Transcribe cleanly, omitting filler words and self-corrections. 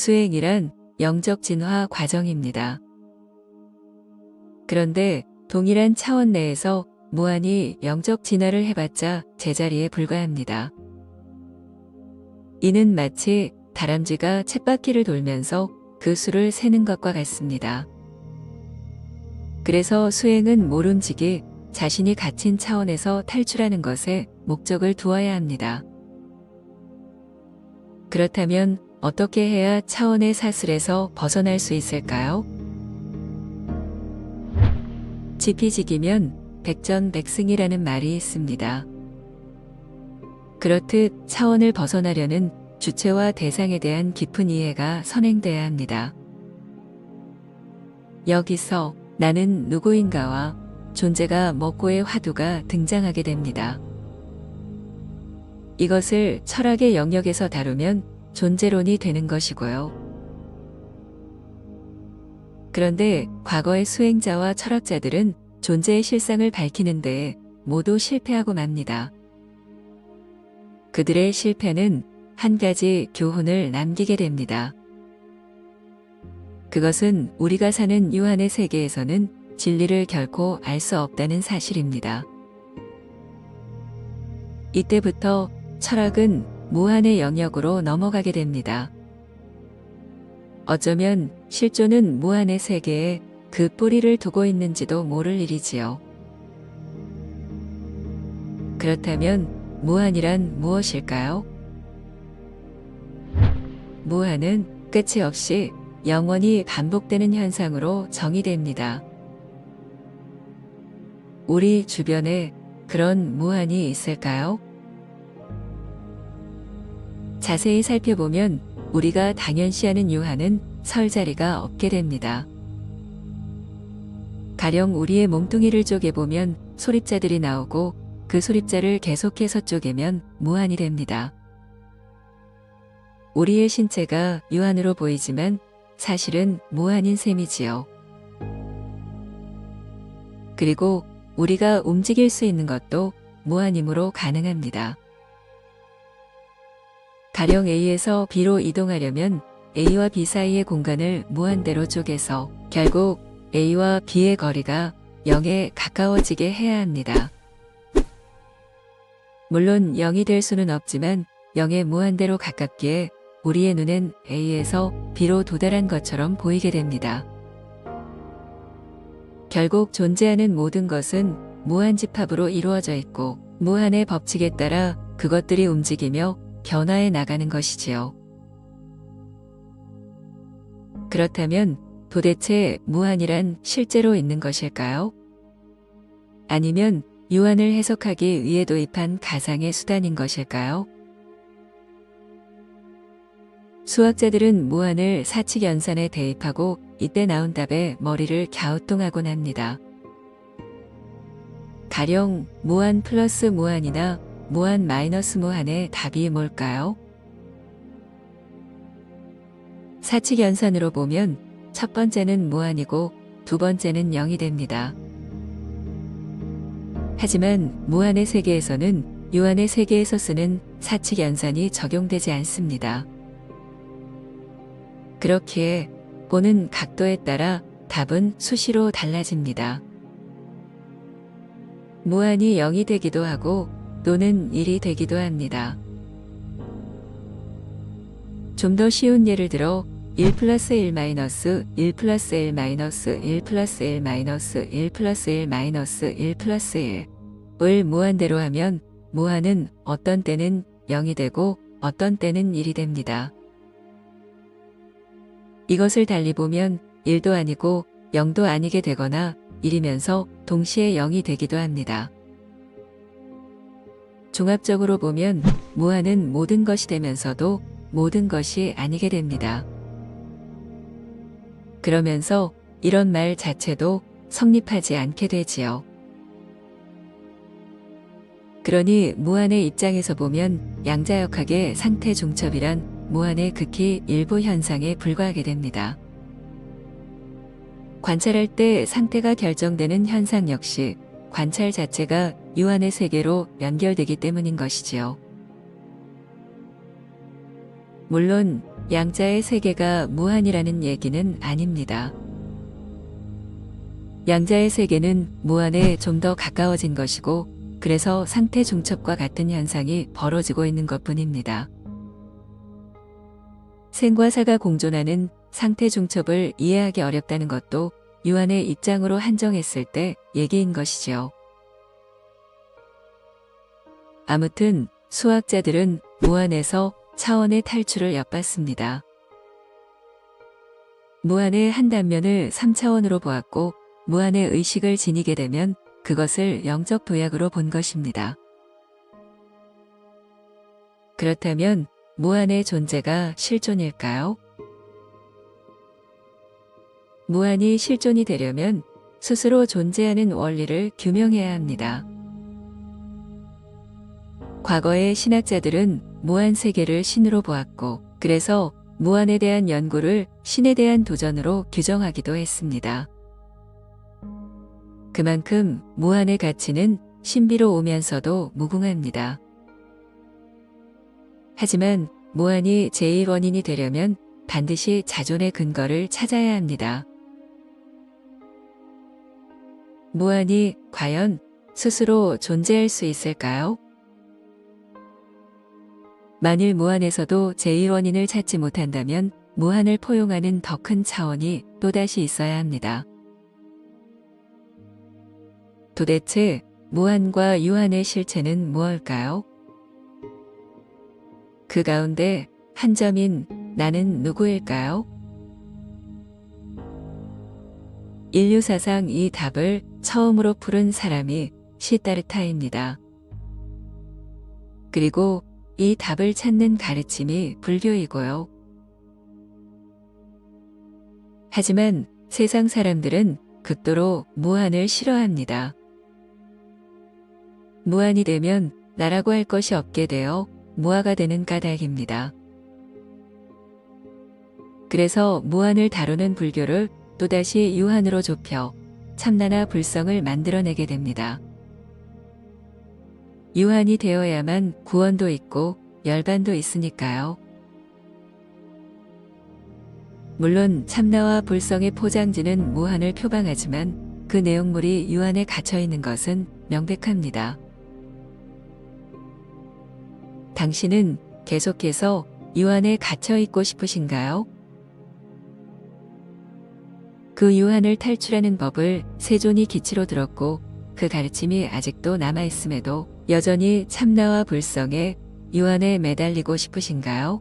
수행이란 영적 진화 과정입니다. 그런데 동일한 차원 내에서 무한히 영적 진화를 해봤자 제자리에 불과합니다. 이는 마치 다람쥐가 쳇바퀴를 돌면서 그 수를 세는 것과 같습니다. 그래서 수행은 모름지기 자신이 갇힌 차원에서 탈출하는 것에 목적을 두어야 합니다. 그렇다면 어떻게 해야 차원의 사슬에서 벗어날 수 있을까요? 지피지기면 백전백승이라는 말이 있습니다. 그렇듯 차원을 벗어나려는 주체와 대상에 대한 깊은 이해가 선행돼야 합니다. 여기서 나는 누구인가와 존재가 뭐고의 화두가 등장하게 됩니다. 이것을 철학의 영역에서 다루면 존재론이 되는 것이고요. 그런데 과거의 수행자와 철학자들은 존재의 실상을 밝히는 데에 모두 실패하고 맙니다. 그들의 실패는 한 가지 교훈을 남기게 됩니다. 그것은 우리가 사는 유한의 세계에서는 진리를 결코 알 수 없다는 사실입니다. 이때부터 철학은 무한의 영역으로 넘어가게 됩니다. 어쩌면 실존은 무한의 세계에 그 뿌리를 두고 있는지도 모를 일이지요. 그렇다면 무한이란 무엇일까요? 무한은 끝이 없이 영원히 반복되는 현상으로 정의됩니다. 우리 주변에 그런 무한이 있을까요? 자세히 살펴보면 우리가 당연시하는 유한은 설 자리가 없게 됩니다. 가령 우리의 몸뚱이를 쪼개보면 소립자들이 나오고 그 소립자를 계속해서 쪼개면 무한이 됩니다. 우리의 신체가 유한으로 보이지만 사실은 무한인 셈이지요. 그리고 우리가 움직일 수 있는 것도 무한이므로 가능합니다. 가령 A에서 B로 이동하려면 A와 B 사이의 공간을 무한대로 쪼개서 결국 A와 B의 거리가 0에 가까워지게 해야 합니다. 물론 0이 될 수는 없지만 0에 무한대로 가깝기에 우리의 눈엔 A에서 B로 도달한 것처럼 보이게 됩니다. 결국 존재하는 모든 것은 무한집합으로 이루어져 있고 무한의 법칙에 따라 그것들이 움직이며 변화해 나가는 것이지요. 그렇다면 도대체 무한이란 실제로 있는 것일까요? 아니면 유한을 해석하기 위해 도입한 가상의 수단인 것일까요? 수학자들은 무한을 사칙연산에 대입하고 이때 나온 답에 머리를 갸우뚱하곤 합니다. 가령 무한 플러스 무한이나 무한 마이너스 무한의 답이 뭘까요? 사칙연산으로 보면 첫 번째는 무한이고 두 번째는 0이 됩니다. 하지만 무한의 세계에서는 유한의 세계에서 쓰는 사칙연산이 적용되지 않습니다. 그렇기에 보는 각도에 따라 답은 수시로 달라집니다. 무한이 0이 되기도 하고 또는 1이 되기도 합니다. 좀 더 쉬운 예를 들어 1 플러스 1 마이너스 1 플러스 1 마이너스 1 플러스 1 마이너스 1 플러스 1 마이너스 1 플러스 1을 무한대로 하면 무한은 어떤 때는 0이 되고 어떤 때는 1이 됩니다. 이것을 달리 보면 1도 아니고 0도 아니게 되거나 1이면서 동시에 0이 되기도 합니다. 종합적으로 보면 무한은 모든 것이 되면서도 모든 것이 아니게 됩니다. 그러면서 이런 말 자체도 성립하지 않게 되지요. 그러니 무한의 입장에서 보면 양자역학의 상태 중첩이란 무한의 극히 일부 현상에 불과하게 됩니다. 관찰할 때 상태가 결정되는 현상 역시 관찰 자체가 유한의 세계로 연결되기 때문인 것이지요. 물론 양자의 세계가 무한이라는 얘기는 아닙니다. 양자의 세계는 무한에 좀 더 가까워진 것이고, 그래서 상태 중첩과 같은 현상이 벌어지고 있는 것뿐입니다. 생과 사가 공존하는 상태 중첩을 이해하기 어렵다는 것도 유한의 입장으로 한정했을 때 얘기인 것이지요. 아무튼 수학자들은 무한에서 차원의 탈출을 엿봤습니다. 무한의 한 단면을 3차원으로 보았고, 무한의 의식을 지니게 되면 그것을 영적 도약으로 본 것입니다. 그렇다면 무한의 존재가 실존일까요? 무한이 실존이 되려면 스스로 존재하는 원리를 규명해야 합니다. 과거의 신학자들은 무한 세계를 신으로 보았고, 그래서 무한에 대한 연구를 신에 대한 도전으로 규정하기도 했습니다. 그만큼 무한의 가치는 신비로 오면서도 무궁합니다. 하지만 무한이 제1원인이 되려면 반드시 자존의 근거를 찾아야 합니다. 무한이 과연 스스로 존재할 수 있을까요? 만일 무한에서도 제1원인을 찾지 못한다면 무한을 포용하는 더 큰 차원이 또다시 있어야 합니다. 도대체 무한과 유한의 실체는 무엇일까요? 그 가운데 한 점인 나는 누구일까요? 인류 사상 이 답을 처음으로 풀은 사람이 시다르타입니다. 그리고 이 답을 찾는 가르침이 불교이고요. 하지만 세상 사람들은 극도로 무한을 싫어합니다. 무한이 되면 나라고 할 것이 없게 되어 무아가 되는 까닭입니다. 그래서 무한을 다루는 불교를 또다시 유한으로 좁혀 참나나 불성을 만들어내게 됩니다. 유한이 되어야만 구원도 있고 열반도 있으니까요. 물론 참나와 불성의 포장지는 무한을 표방하지만 그 내용물이 유한에 갇혀 있는 것은 명백합니다. 당신은 계속해서 유한에 갇혀 있고 싶으신가요? 그 유한을 탈출하는 법을 세존이 기치로 들었고 그 가르침이 아직도 남아있음에도 여전히 참나와 불성에 유한에 매달리고 싶으신가요?